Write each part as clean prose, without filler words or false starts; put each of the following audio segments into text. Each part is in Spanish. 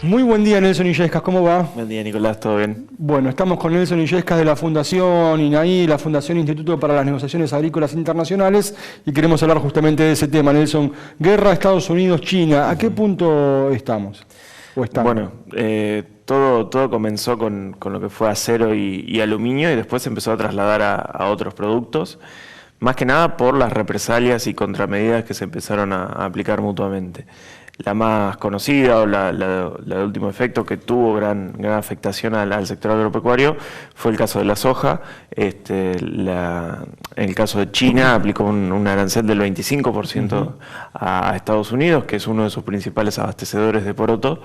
Muy buen día, Nelson Illescas, ¿cómo va? Buen día, Nicolás, ¿todo bien? Bueno, estamos con Nelson Illescas de la Fundación INAI, la Fundación Instituto para las Negociaciones Agrícolas Internacionales, y queremos hablar justamente de ese tema, Nelson. Guerra Estados Unidos-China, ¿a qué punto estamos? Bueno, todo comenzó con lo que fue acero y aluminio, y después se empezó a trasladar a otros productos, más que nada por las represalias y contramedidas que se empezaron a aplicar mutuamente. La más conocida o la de último efecto que tuvo gran afectación al sector agropecuario fue el caso de la soja. En el caso de China aplicó un arancel del 25% a Estados Unidos, que es uno de sus principales abastecedores de poroto,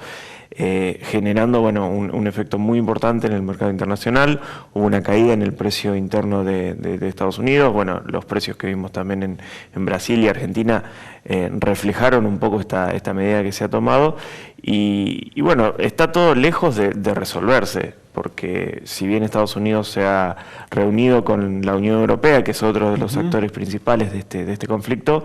generando un efecto muy importante en el mercado internacional. Hubo una caída en el precio interno de Estados Unidos. Bueno, los precios que vimos también en Brasil y Argentina reflejaron un poco esta medida que se ha tomado, y bueno, está todo lejos de resolverse, porque si bien Estados Unidos se ha reunido con la Unión Europea, que es otro de los actores principales de este conflicto,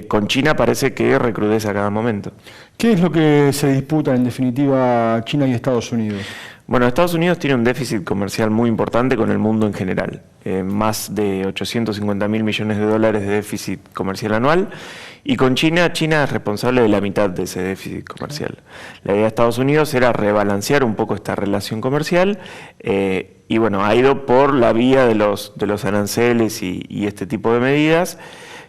con China parece que recrudece a cada momento. ¿Qué es lo que se disputa en definitiva China y Estados Unidos? Bueno, Estados Unidos tiene un déficit comercial muy importante con el mundo en general, más de 850.000 millones de dólares de déficit comercial anual, y con China es responsable de la mitad de ese déficit comercial. La idea de Estados Unidos era rebalancear un poco esta relación comercial, y bueno, ha ido por la vía de los aranceles y este tipo de medidas,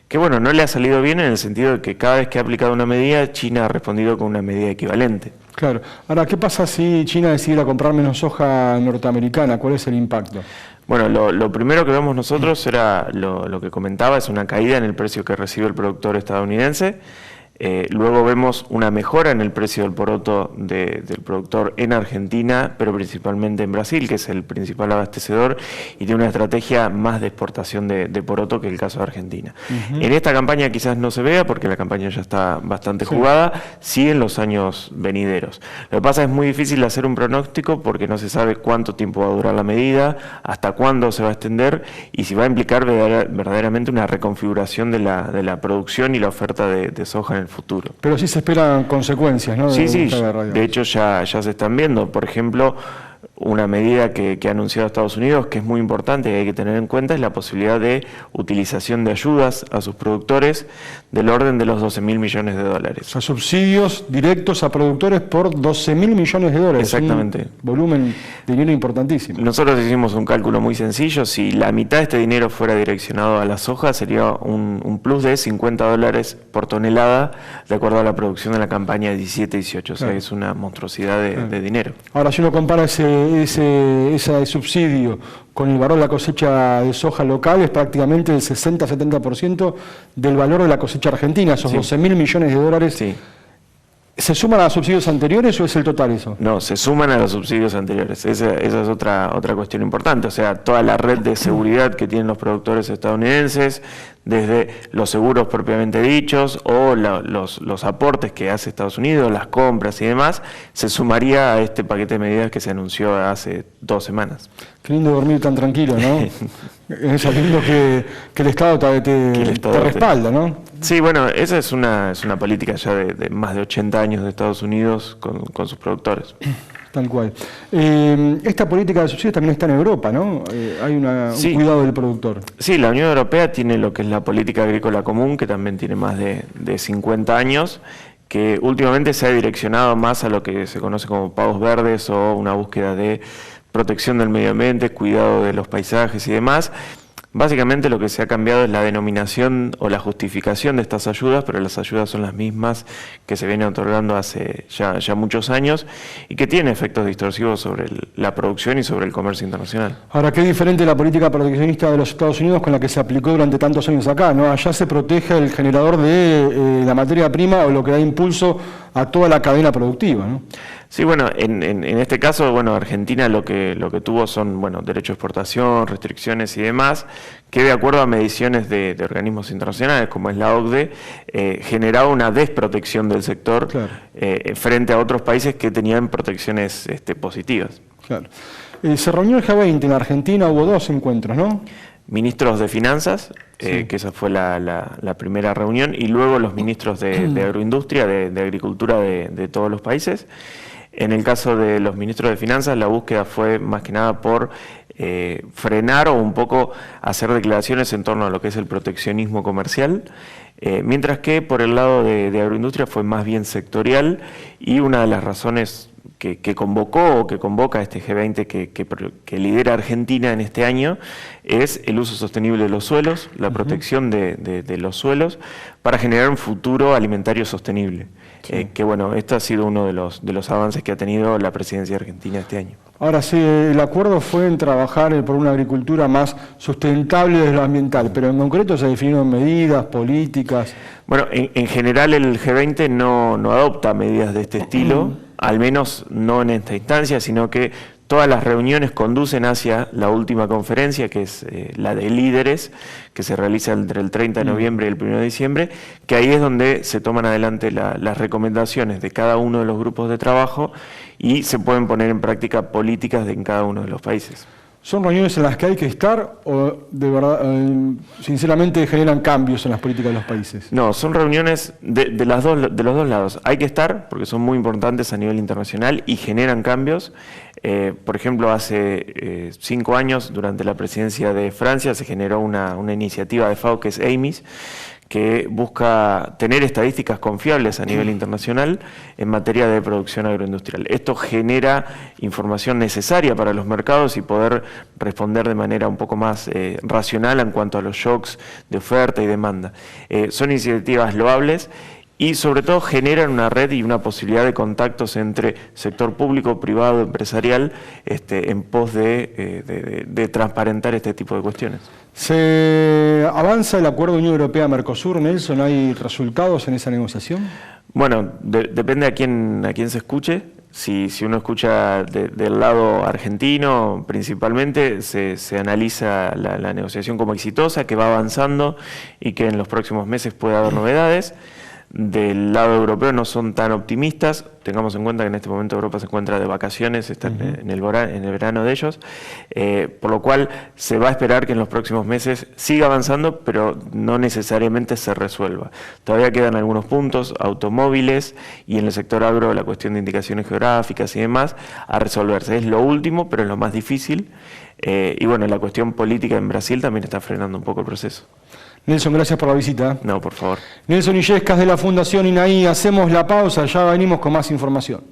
que bueno, no le ha salido bien en el sentido de que cada vez que ha aplicado una medida, China ha respondido con una medida equivalente. Claro. Ahora, ¿qué pasa si China decidiera comprar menos soja norteamericana? ¿Cuál es el impacto? Bueno, lo primero que vemos nosotros era lo que comentaba, es una caída en el precio que recibe el productor estadounidense. Luego vemos una mejora en el precio del poroto del productor en Argentina, pero principalmente en Brasil, que es el principal abastecedor y tiene una estrategia más de exportación de poroto que el caso de Argentina. En esta campaña quizás no se vea, porque la campaña ya está bastante jugada, sí en los años venideros. Lo que pasa es muy difícil hacer un pronóstico porque no se sabe cuánto tiempo va a durar la medida, hasta cuándo se va a extender y si va a implicar verdaderamente una reconfiguración de la producción y la oferta de soja en el futuro. Pero sí se esperan consecuencias, ¿no? Sí, de hecho ya se están viendo. Por ejemplo, una medida que ha anunciado Estados Unidos, que es muy importante y que hay que tener en cuenta, es la posibilidad de utilización de ayudas a sus productores del orden de los 12.000 millones de dólares. O sea, subsidios directos a productores por 12.000 millones de dólares. Exactamente. Un volumen de dinero importantísimo. Nosotros hicimos un cálculo muy sencillo. Si la mitad de este dinero fuera direccionado a la soja, sería un plus de $50 por tonelada, de acuerdo a la producción de la campaña 17-18. O sea, es una monstruosidad de dinero. Ahora, si uno compara ese subsidio con el valor de la cosecha de soja local, es prácticamente el 60-70% del valor de la cosecha argentina, esos 12.000 millones de dólares. Sí. ¿Se suman a los subsidios anteriores o es el total eso? No, se suman a los subsidios anteriores. Esa es otra cuestión importante. O sea, toda la red de seguridad que tienen los productores estadounidenses, desde los seguros propiamente dichos o los aportes que hace Estados Unidos, las compras y demás, se sumaría a este paquete de medidas que se anunció hace 2 semanas. Qué lindo dormir tan tranquilo, ¿no? Sabiendo que el Estado te respalda, ¿no? Sí, bueno, esa es una política ya de más de 80 años de Estados Unidos con sus productores. Tal cual. Esta política de subsidios también está en Europa, ¿no? Hay un cuidado del productor. Sí, la Unión Europea tiene lo que es la política agrícola común, que también tiene más de 50 años, que últimamente se ha direccionado más a lo que se conoce como pagos verdes o una búsqueda de protección del medio ambiente, cuidado de los paisajes y demás. Básicamente lo que se ha cambiado es la denominación o la justificación de estas ayudas, pero las ayudas son las mismas que se vienen otorgando hace ya muchos años y que tienen efectos distorsivos sobre la producción y sobre el comercio internacional. Ahora, qué diferente la política proteccionista de los Estados Unidos con la que se aplicó durante tantos años acá, ¿no? Allá se protege el generador de la materia prima o lo que da impulso a toda la cadena productiva, ¿no? Sí, bueno, en este caso, bueno, Argentina lo que tuvo son, derecho de exportación, restricciones y demás, que de acuerdo a mediciones de organismos internacionales, como es la OCDE, generaba una desprotección del sector frente a otros países que tenían protecciones positivas. Claro. Se reunió el G20 en Argentina, hubo 2 encuentros, ¿no? ministros de Finanzas, que esa fue la primera reunión, y luego los ministros de Agroindustria, de Agricultura de todos los países. En el caso de los ministros de Finanzas, la búsqueda fue más que nada por frenar o un poco hacer declaraciones en torno a lo que es el proteccionismo comercial, mientras que por el lado de Agroindustria fue más bien sectorial, y una de las razones que convocó o que convoca este G20 que lidera Argentina en este año es el uso sostenible de los suelos, la protección de los suelos para generar un futuro alimentario sostenible. Que bueno, esto ha sido uno de los avances que ha tenido la presidencia argentina este año. Ahora sí, el acuerdo fue en trabajar por una agricultura más sustentable desde lo ambiental, pero en concreto se definieron medidas, políticas. Bueno, en general el G20 no adopta medidas de este estilo, al menos no en esta instancia, sino que todas las reuniones conducen hacia la última conferencia, que es la de líderes, que se realiza entre el 30 de noviembre y el 1 de diciembre, que ahí es donde se toman adelante las recomendaciones de cada uno de los grupos de trabajo y se pueden poner en práctica políticas en cada uno de los países. ¿Son reuniones en las que hay que estar o de verdad, sinceramente, generan cambios en las políticas de los países? No, son reuniones de los dos lados. Hay que estar porque son muy importantes a nivel internacional y generan cambios. Por ejemplo, hace 5 años, durante la presidencia de Francia, se generó una iniciativa de FAO que es AMIS, que busca tener estadísticas confiables a nivel internacional en materia de producción agroindustrial. Esto genera información necesaria para los mercados y poder responder de manera un poco más racional en cuanto a los shocks de oferta y demanda. Son iniciativas loables y sobre todo generan una red y una posibilidad de contactos entre sector público, privado, empresarial, en pos de transparentar este tipo de cuestiones. ¿Se avanza el acuerdo Unión Europea-Mercosur, Nelson? ¿Hay resultados en esa negociación? Bueno, depende a quién se escuche. Si uno escucha del lado argentino, principalmente, se analiza la negociación como exitosa, que va avanzando y que en los próximos meses puede haber novedades. Del lado europeo no son tan optimistas. Tengamos en cuenta que en este momento Europa se encuentra de vacaciones, está en el verano de ellos, por lo cual se va a esperar que en los próximos meses siga avanzando, pero no necesariamente se resuelva. Todavía quedan algunos puntos, automóviles y en el sector agro la cuestión de indicaciones geográficas y demás a resolverse. Es lo último, pero es lo más difícil. Y bueno, la cuestión política en Brasil también está frenando un poco el proceso. Nelson, gracias por la visita. No, por favor. Nelson Illescas de la Fundación INAI. Hacemos la pausa, ya venimos con más información.